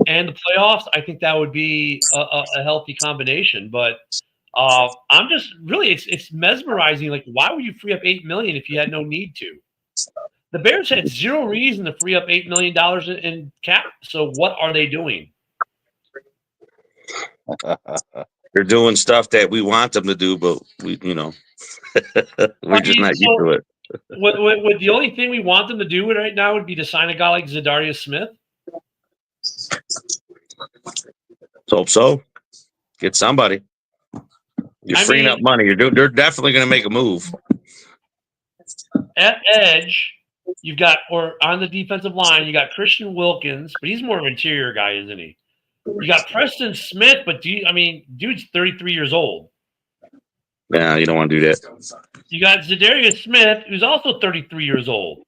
and the playoffs, I think that would be a healthy combination. But I'm just really, it's mesmerizing. Like, why would you free up $8 million if you had no need to? The Bears had zero reason to free up $8 million in cap. So what are they doing? They're doing stuff that we want them to do, but we're just not used to it. What the only thing we want them to do right now would be to sign a guy like Zadarius Smith. Let's hope so. Get somebody. You're freeing up money. They're definitely going to make a move. At edge, you've got, or on the defensive line, you got Christian Wilkins, but he's more of an interior guy, isn't he? You got Preston Smith, but dude's 33 years old. Yeah, you don't want to do that. You got Zadarius Smith, who's also 33 years old.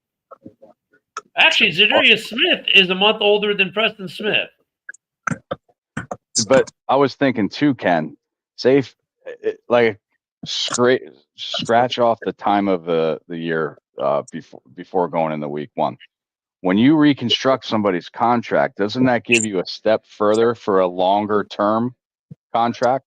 Actually, Zadarius Smith is a month older than Preston Smith. But I was thinking too, Ken, scratch off the time of the year before going into week one. when you reconstruct somebody's contract, doesn't that give you a step further for a longer term contract?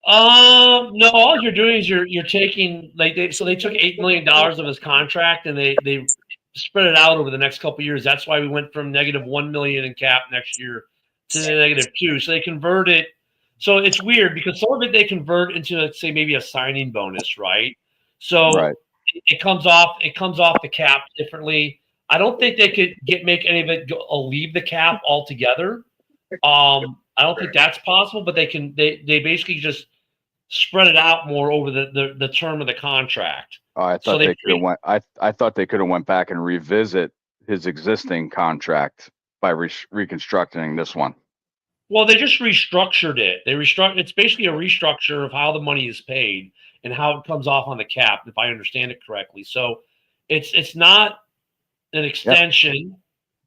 No, all you're doing is you're taking so they took $8 million of his contract and they spread it out over the next couple of years. That's why we went from -$1 million in cap next year to -2. So they convert it. So it's weird because some of it they convert into, let's say, maybe a signing bonus, right? So Right. it comes off the cap differently. I don't think they could make any of it leave the cap altogether. I don't think that's possible, but they basically just spread it out more over the term of the contract. Oh, I thought they could have went. I thought they could have went back and revisit his existing contract by reconstructing this one. Well, they just restructured it. It's basically a restructure of how the money is paid and how it comes off on the cap, if I understand it correctly. So it's not an extension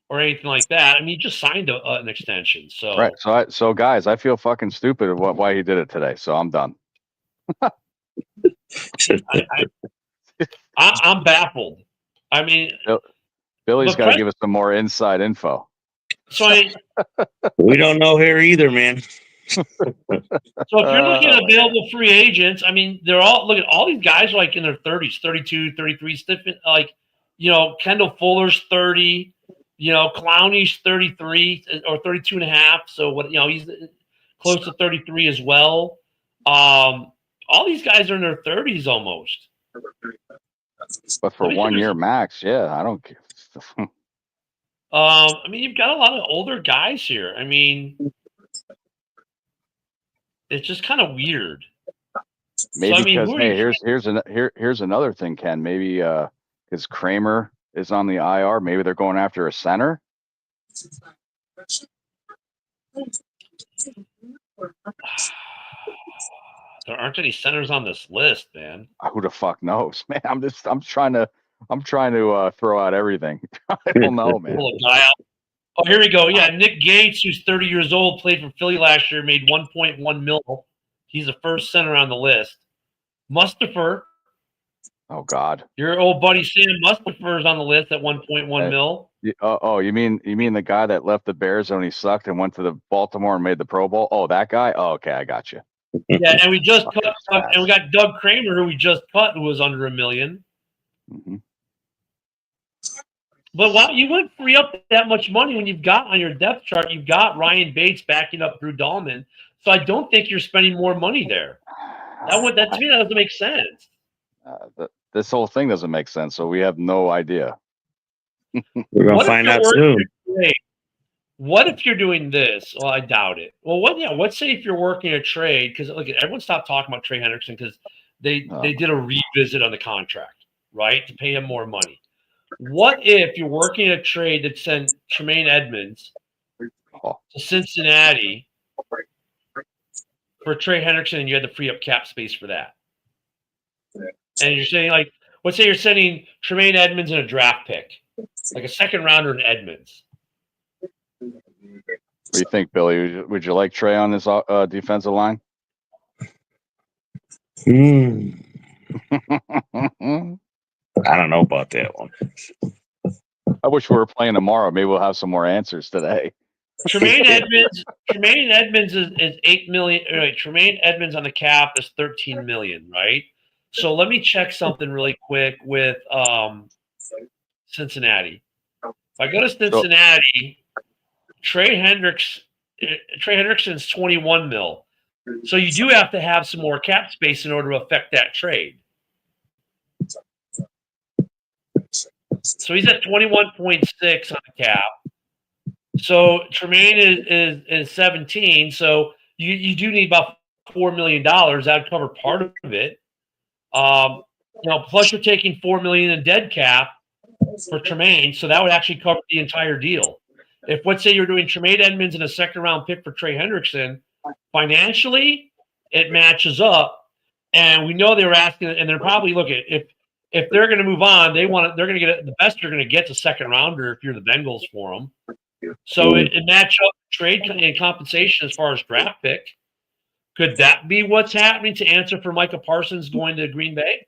or anything like that. I mean, he just signed an extension. So right. So guys, I feel fucking stupid of why he did it today. So I'm done. I'm baffled. I mean, Billy's got to give us some more inside info. So we don't know here either, man. So if you're looking at available free agents, I mean, they're all look at all these guys are like in their 30s, 32, 33, like, Kendall Fuller's 30, Clowney's 33 or 32 and a half. So what, he's close to 33 as well. All these guys are in their 30s almost. But for 1 year max, I don't care. I mean, you've got a lot of older guys here. I mean, it's just kind of weird. Maybe because here's another thing, Ken. Maybe because Kramer is on the IR, maybe they're going after a center. There aren't any centers on this list, man. Who the fuck knows, man? I'm trying to throw out everything. I don't know, man. Oh, here we go. Yeah, Nick Gates, who's 30 years old, played for Philly last year, made $1.1 million. He's the first center on the list. Mustafer. Oh God. Your old buddy Sam Mustafer is on the list at $1.1 million. You mean the guy that left the Bears when he sucked and went to the Baltimore and made the Pro Bowl? Oh, that guy. Oh, okay, I got you. Yeah, and we just cut, and we got Doug Kramer, who we just cut, who was under $1 million. Mm-hmm. But why you wouldn't free up that much money when you've got on your depth chart, you've got Ryan Bates backing up Drew Dahlman. So I don't think you're spending more money there. To me, that doesn't make sense. This whole thing doesn't make sense, so we have no idea. We're gonna find out soon. What if you're doing this? Well, I doubt it. Well, let's say if you're working a trade, because look, everyone stopped talking about Trey Hendrickson because they did a revisit on the contract, right, to pay him more money. What if you're working a trade that sent Tremaine Edmonds to Cincinnati for Trey Hendrickson and you had to free up cap space for that? And you're saying, like, let's say you're sending Tremaine Edmonds and a draft pick, like a second rounder in Edmonds. What do you think, Billy? Would you like Trey on this defensive line? I don't know about that one. I wish we were playing tomorrow. Maybe we'll have some more answers today. Tremaine Edmonds is $8 million. Right, Tremaine Edmonds on the cap is $13 million, right? So let me check something really quick with Cincinnati. If I go to Cincinnati, Trey Hendrickson's $21 million. So you do have to have some more cap space in order to affect that trade. So he's at 21.6 on the cap. So Tremaine is 17. So you do need about $4 million. That would cover part of it. Plus you're taking $4 million in dead cap for Tremaine, so that would actually cover the entire deal. If let's say you're doing Tremaine Edmonds and a second round pick for Trey Hendrickson, financially it matches up. And we know they were asking, and they're probably looking if they're going to move on, they're going to get the best you're going to get a second rounder if you're the Bengals for them. So it match up trade and compensation as far as draft pick. Could that be what's happening to answer for Micah Parsons going to Green Bay?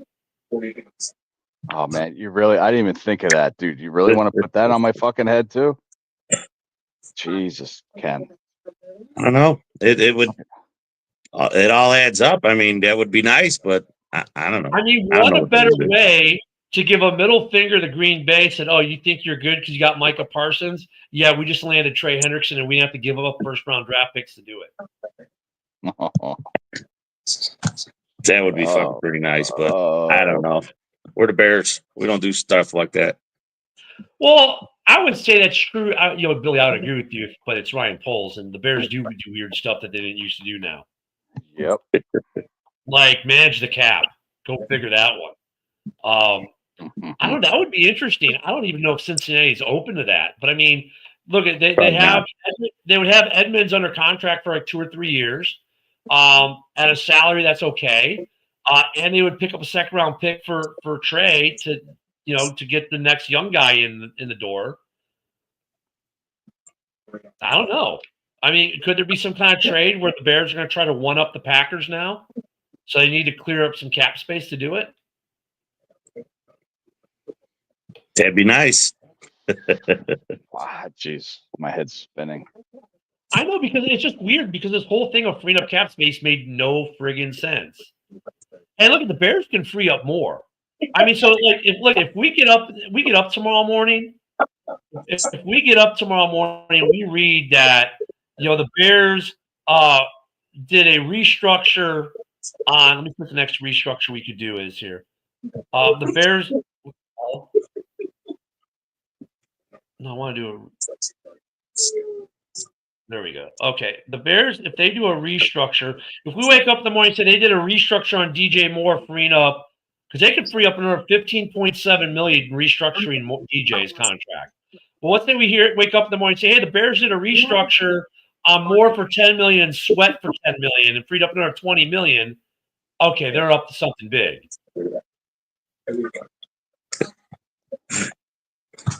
Oh man, I didn't even think of that, dude. You really want to put that on my fucking head too? Jesus, Ken. I don't know. It would. It all adds up. I mean, that would be nice, but I don't know. I mean, I don't what know a what they better would do. way to give a middle finger to Green Bay? Said, "Oh, you think you're good because you got Micah Parsons? Yeah, we just landed Trey Hendrickson, and we have to give up first round draft picks to do it." That would be fucking pretty nice, but I don't know. We're the Bears. We don't do stuff like that. Well, I would say that's true. Billy, I would agree with you, but it's Ryan Poles, and the Bears do weird stuff that they didn't used to do now. Yep. Like manage the cap. Go figure that one. I don't know. That would be interesting. I don't even know if Cincinnati's open to that. But I mean, look, they would have Edmonds under contract for like 2 or 3 years, at a salary that's okay, and they would pick up a second round pick for Trey to get the next young guy in the door. I don't know. I mean, could there be some kind of trade where the Bears are going to try to one up the Packers now, so they need to clear up some cap space to do it? That'd be nice. Jeez, my head's spinning. I know, because it's just weird because this whole thing of freeing up cap space made no friggin' sense. And look, the Bears can free up more. I mean, so if we get up tomorrow morning, we read that the Bears did a restructure on. Let me put the next restructure we could do is here. The Bears. No, I want to do There we go. Okay. The Bears, if they do a restructure, if we wake up in the morning and say they did a restructure on DJ Moore freeing up, because they could free up another $15.7 million restructuring DJ's contract. Well, let's say wake up in the morning and say, hey, the Bears did a restructure on Moore for $10 million and Sweat for $10 million and freed up another $20 million. Okay, they're up to something big.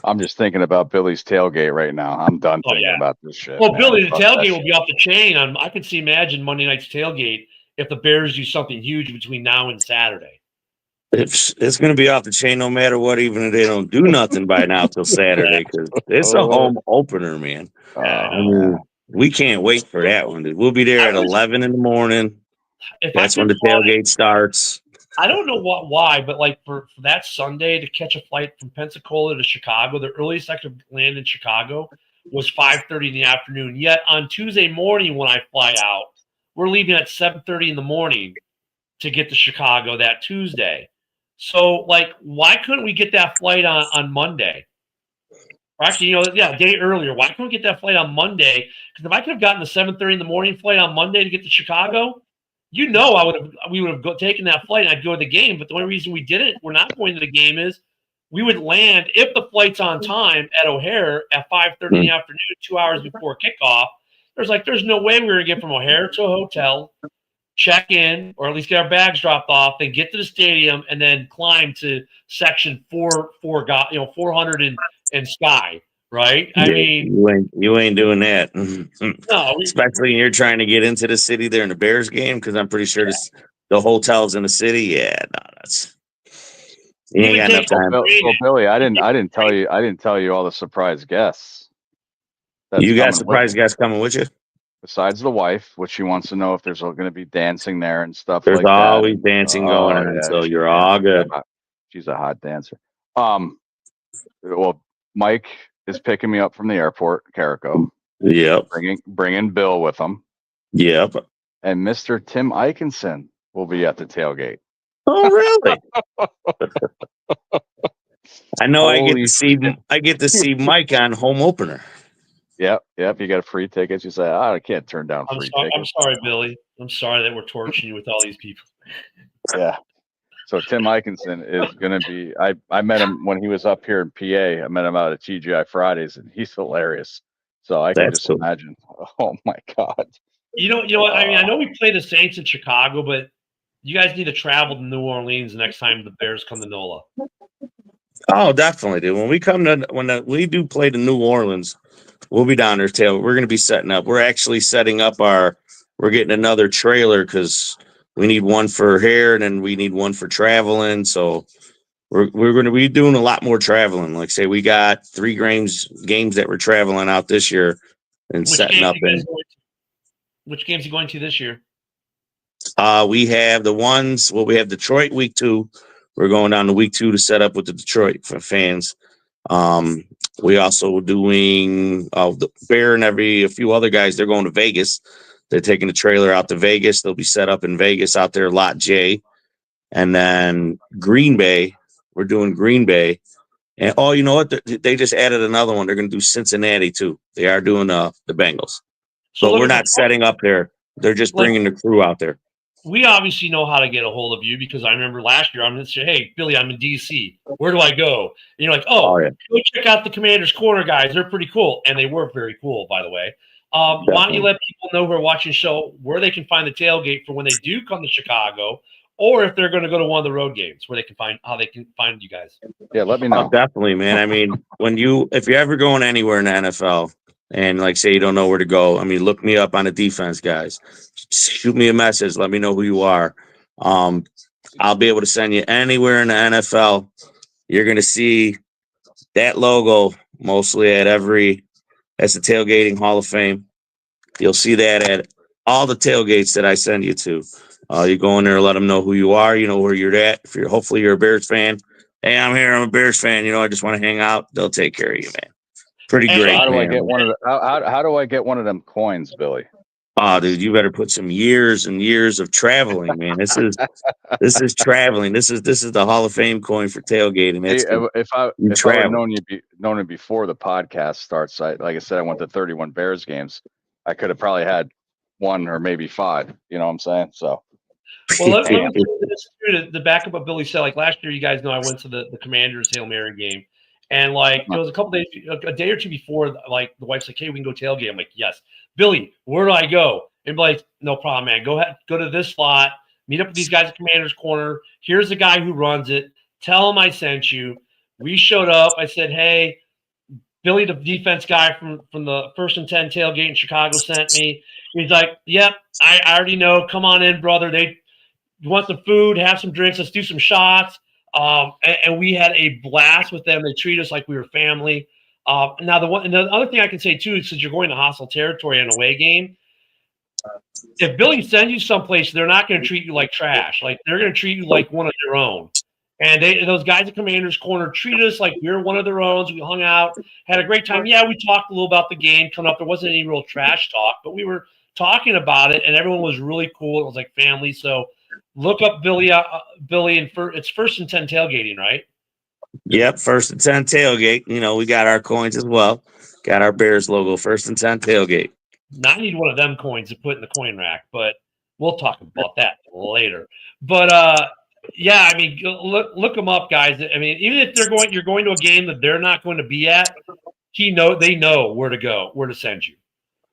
I'm just thinking about Billy's tailgate right now. I'm done thinking about this shit. Well, Billy, the tailgate will be off the chain. I could imagine Monday night's tailgate if the Bears do something huge between now and Saturday. It's going to be off the chain no matter what, even if they don't do nothing by now till Saturday, because it's a home opener, man. We can't wait for that one. We'll be there at 11 in the morning. That's when the tailgate starts. I don't know why, but like for that Sunday to catch a flight from Pensacola to Chicago, the earliest I could land in Chicago was 5:30 in the afternoon. Yet on Tuesday morning when I fly out, we're leaving at 7:30 in the morning to get to Chicago that Tuesday. So, like, why couldn't we get that flight on Monday? Or actually, a day earlier. Why couldn't we get that flight on Monday? Because if I could have gotten the 7:30 in the morning flight on Monday to get to Chicago, we would have taken that flight and I'd go to the game. But the only reason we're not going to the game is we would land, if the flight's on time, at O'Hare at 5:30 in the afternoon, 2 hours before kickoff. There's no way we were going to get from O'Hare to a hotel, check in, or at least get our bags dropped off, then get to the stadium, and then climb to section 400 and Sky. Right? I mean, you ain't doing that. No, especially when you're trying to get into the city there in the Bears game, because I'm pretty sure the hotel's in the city. Yeah, no, you ain't got enough time. Well, Billy, I didn't tell you all the surprise guests. You got surprise guests coming with you? Besides the wife, which she wants to know if there's going to be dancing there and stuff like that. There's always dancing going on, so you're all good. She's a hot dancer. Well, Mike is picking me up from the airport, Carrico. Yep. Bringing Bill with him. Yep. And Mr. Tim Eikenson will be at the tailgate. Oh, really? I know. I get to see Mike on home opener. Yep. You got free tickets. You say, I can't turn down free tickets. I'm sorry, Billy. I'm sorry that we're torturing you with all these people. Yeah. So Tim Eikenson is going to be. I met him when he was up here in PA. I met him out at TGI Fridays, and he's hilarious. So I can just imagine. Oh my God. You know what? I mean, I know we play the Saints in Chicago, but you guys need to travel to New Orleans the next time the Bears come to NOLA. Oh, definitely, dude. When we do play to New Orleans, we'll be down there. We're going to be setting up. We're actually setting up we're getting another trailer because we need one for hair and then we need one for traveling. So we're going to be doing a lot more traveling. Like say we got 3 games that we're traveling out this year and Which setting games up. you guys And going to? Which games you going to this year? we have the ones. Well, we have Detroit week 2. We're going down to week 2 to set up with the Detroit for fans. We also doing the Bear and a few other guys. They're going to Vegas. They're taking the trailer out to Vegas. They'll be set up in Vegas out there, Lot J. And then Green Bay, we're doing Green Bay. And oh, you know what? They just added another one. They're going to do Cincinnati too. They are doing the Bengals. So But look we're at the not setting up there. They're just Like- bringing the crew out there. We obviously know how to get a hold of you because I remember last year I'm going to say, hey, Billy, I'm in DC. Where do I go? And you're like, Oh, yeah. go check out the Commander's Corner guys. They're pretty cool. And they were very cool, by the way. Why don't Definitely. you let people know who are watching the show where they can find the tailgate for when they do come to Chicago, or if they're going to go to one of the road games where they can find how they can find you guys. Yeah, let me Oh, know. definitely, man. I mean, if you're ever going anywhere in the NFL and like say you don't know where to go, I mean, look me up on the defense, guys. Shoot me a message. Let me know who you are. I'll be able to send you anywhere in the NFL. You're going to see that logo mostly that's the Tailgating Hall of Fame. You'll see that at all the tailgates that I send you to. You go in there, let them know who you are. You know where you're at. Hopefully you're a Bears fan. Hey, I'm here. I'm a Bears fan. I just want to hang out. They'll take care of you, man. Pretty And great. How do I man. get one of the? How do I get one of them coins, Billy? Oh, dude, you better put some years and years of traveling, man. This is traveling. This is the Hall of Fame coin for tailgating. Hey, if I would travel. have known it before the podcast starts, like I said, I went to 31 Bears games. I could have probably had 1 or maybe 5. You know what I'm saying? So. Well, let me say this too, to back up what Billy said. Like last year, you guys know I went to the Commanders Hail Mary game, and like it was a couple days, a day or two before, like the wife's like, "Hey, we can go tailgate." I'm like, "Yes." Billy, where do I go? And like, "No problem, man. Go ahead, go to this slot, meet up with these guys at Commanders Corner. Here's the guy who runs it. Tell him I sent you." We showed up. I said, "Hey, Billy, the defense guy from the 1st and 10 tailgate in Chicago sent me." He's like, "Yep, I already know. Come on in, brother. You want some food, have some drinks, let's do some shots." And we had a blast with them. They treat us like we were family. Now, the other thing I can say too is since you're going to hostile territory on an away game, if Billy sends you someplace, they're not going to treat you like trash. Like they're going to treat you like one of their own. And those guys at Commander's Corner treated us like we were one of their own. We hung out, had a great time. Yeah, we talked a little about the game coming up. There wasn't any real trash talk, but we were talking about it, and everyone was really cool. It was like family. So look up Billy, and it's 1st and 10 tailgating, right? Yep, 1st and 10 tailgate. We got our coins as well. Got our Bears logo, 1st and 10 tailgate. Now I need one of them coins to put in the coin rack, but we'll talk about that later. But yeah, I mean, look them up, guys. I mean, even if you're going to a game that they're not going to be at, they know where to go, where to send you.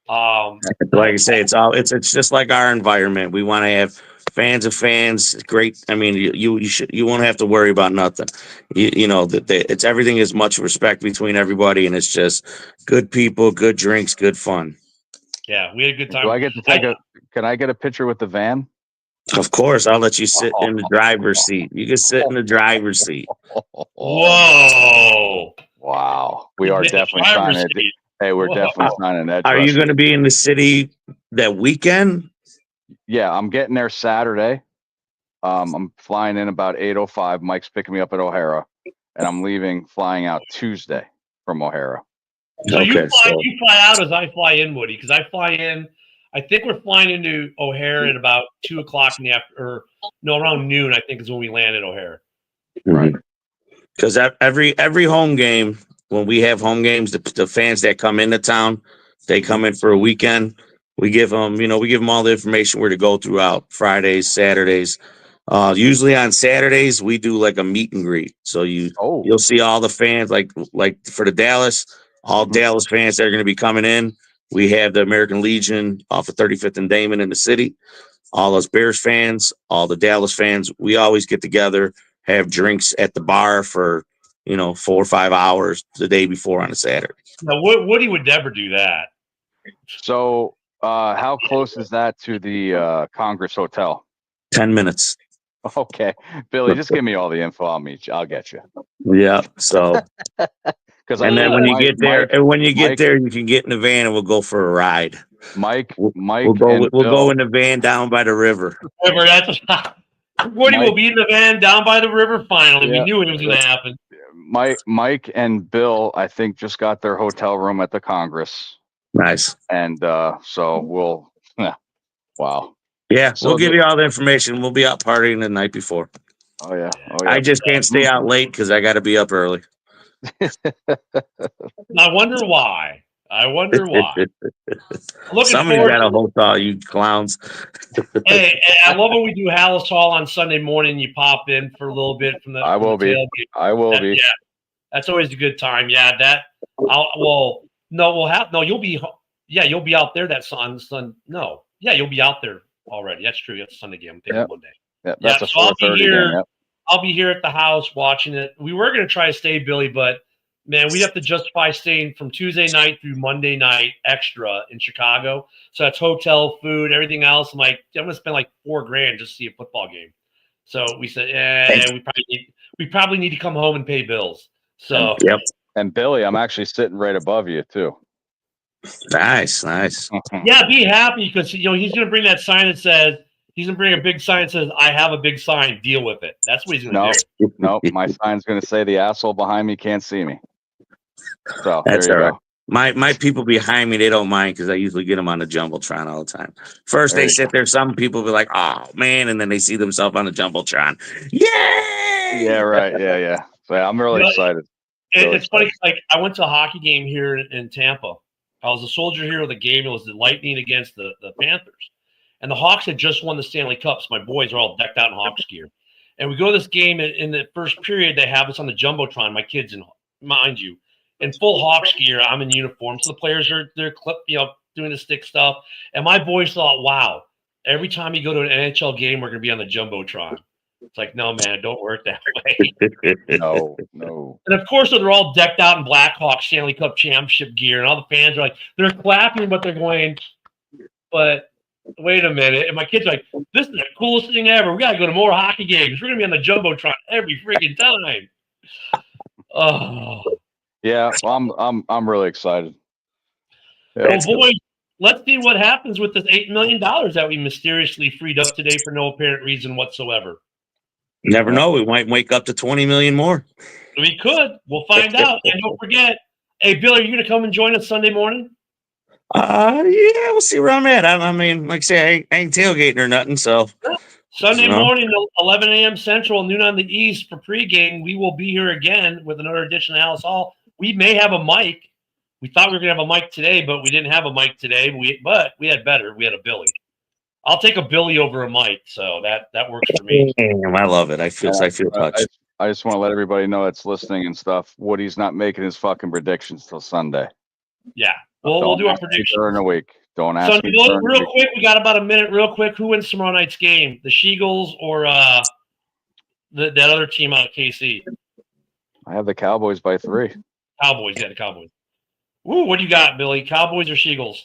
Like I say, it's just like our environment. We want to have fans of fans. Great. I mean, you won't have to worry about nothing. It's everything is much respect between everybody, and it's just good people, good drinks, good fun. Yeah, we had a good time. Do I get to can I get a picture with the van? Of course, I'll let you sit in the driver's seat. You can sit in the driver's seat. Whoa! Wow, we are definitely signing it. Hey, we're definitely signing that. Are you going to be in the city that weekend? Yeah, I'm getting there Saturday. I'm flying in about 8:05. Mike's picking me up at O'Hara, and I'm flying out Tuesday from O'Hara. So you fly out as I fly in, Woody, because I fly in. I think we're flying into O'Hare at about 2:00 in the around noon. I think is when we land at O'Hare. Right. Because every home game, when we have home games, the fans that come into town, they come in for a weekend. We give them, all the information where to go throughout Fridays, Saturdays. Usually on Saturdays we do like a meet and greet. So you'll see all the fans like for the Dallas, all Dallas fans that are going to be coming in. We have the American Legion off of 35th and Damon in the city. All us Bears fans, all the Dallas fans, we always get together, have drinks at the bar for 4 or 5 hours the day before on a Saturday. Now, Woody would never do that. So, how close is that to the Congress Hotel? 10 minutes. Okay, Billy, just give me all the info. I'll meet you. I'll get you. Yeah. So, Because and then when you get there, Mike, you can get in the van and we'll go for a ride. Mike, We'll and we'll Bill, go in the van down by the river. River, that's Woody will be in the van down by the river finally. Yeah. We knew it was going to happen. Mike and Bill, I think, just got their hotel room at the Congress, Nice. and so we'll. Wow. Yeah, So we'll give you all the information. We'll be out partying the night before. Oh yeah. I just can't stay out late because I got to be up early. I wonder why. Looking Somebody's forward got to a hotel, you clowns. Hey, I love when we do Halas Hall on Sunday morning. You pop in for a little bit from the. I will be. tailgate. I will be. Yeah, that's always a good time. Yeah, that. You'll be. Yeah, you'll be out there that Sun. No, yeah, you'll be out there already. That's true. That's Sunday game. I'm thinking Monday. Yeah, that's a so I'll be 4:30 here. game. Yep. I'll be here at the house watching it. We were going to try to stay, Billy, but man, we'd have to justify staying from Tuesday night through Monday night extra in Chicago. So that's hotel, food, everything else. I'm like, I'm going to spend like $4,000 just to see a football game. So we said, we probably need to come home and pay bills. So yep. And Billy, I'm actually sitting right above you too. Nice. Yeah, be happy because he's going to bring that sign that says. He's going to bring a big sign that says, I have a big sign, deal with it. That's what he's going to do. No, my sign's going to say the asshole behind me can't see me. So that's there you all go. right. My people behind me, they don't mind because I usually get them on the Jumbotron all the time. First, they sit there. Some people be like, oh, man. And then they see themselves on the Jumbotron. Yay! Yeah, right. Yeah. So I'm really excited. It's funny. Like I went to a hockey game here in Tampa. I was a soldier here of the game. It was the Lightning against the Panthers. And the Hawks had just won the Stanley Cups. My boys are all decked out in Hawks gear. And we go to this game in the first period. They have us on the Jumbotron. My kids, mind you, in full Hawks gear. I'm in uniform. So the players they're doing the stick stuff. And my boys thought, wow, every time you go to an NHL game, we're going to be on the Jumbotron. It's like, no, man, it don't work that way. No. And of course, they're all decked out in Blackhawks Stanley Cup championship gear. And all the fans are like, they're clapping, but they're going, but wait a minute. And my kids are like, this is the coolest thing ever. We got to go to more hockey games. We're going to be on the Jumbotron every freaking time. Oh. Yeah, well, I'm really excited. Yeah, well, boys, let's see what happens with this $8 million that we mysteriously freed up today for no apparent reason whatsoever. You never know. We might wake up to 20 million more. We could. We'll find out. And don't forget, hey, Bill, are you going to come and join us Sunday morning? Yeah, we'll see where I'm at. I mean, like I say, I ain't tailgating or nothing. So Sunday morning, 11 a.m. Central, noon on the East for pregame. We will be here again with another edition of Halas Hall. We may have a mic. We thought we were going to have a mic today, but we didn't have a mic today. But we had better. We had a Billy. I'll take a Billy over a mic, so that works for me. Damn, I love it. I feel touched. I just want to let everybody know that's listening and stuff. Woody's not making his fucking predictions till Sunday. Yeah. We'll do our predictions during a week. Don't ask me. Real quick, we got about a minute. Real quick, who wins tomorrow night's game? The Sheagles or that other team out of KC? I have the Cowboys by 3. Cowboys, yeah, the Cowboys. Ooh, what do you got, Billy? Cowboys or Sheagles?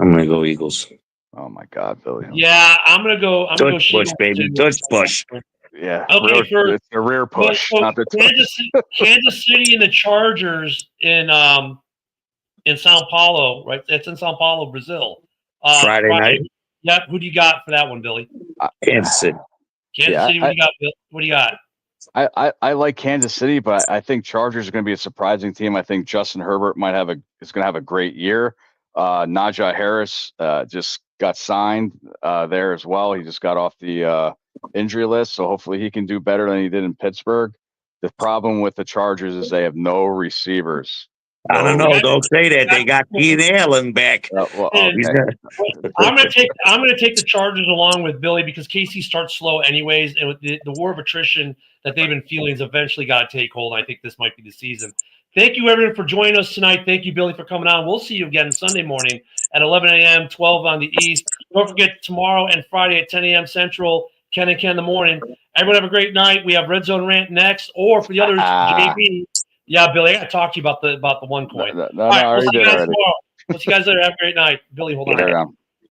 I'm gonna go Eagles. Oh my God, Billy. Yeah, I'm gonna go. Dutch push, baby. Dutch push. Yeah. Okay, it's a rear push, not the Kansas City and the Chargers in Sao Paulo, right? It's in Sao Paulo, Brazil. Friday night. Yep. Who do you got for that one, Billy? Kansas City. Kansas City. What do you got, Bill? What do you got? I like Kansas City, but I think Chargers are going to be a surprising team. I think Justin Herbert is going to have a great year. Najee Harris just got signed there as well. He just got off the injury list, so hopefully he can do better than he did in Pittsburgh. The problem with the Chargers is they have no receivers. I don't know. Don't say that. They got Keenan Allen back. I'm gonna take the Chargers along with Billy because KC starts slow anyways, and with the war of attrition that they've been feeling has eventually got to take hold. I think this might be the season. Thank you, everyone, for joining us tonight. Thank you, Billy, for coming on. We'll see you again Sunday morning at 11 a.m., 12 on the East. Don't forget tomorrow and Friday at 10 a.m. Central, Ken and Ken in the morning. Everyone have a great night. We have Red Zone Rant next, or for the others, JB. Yeah, Billy, I got to talk to you about the one coin. No, I already did already. We'll see you guys later. Have a great night. Billy, hold on.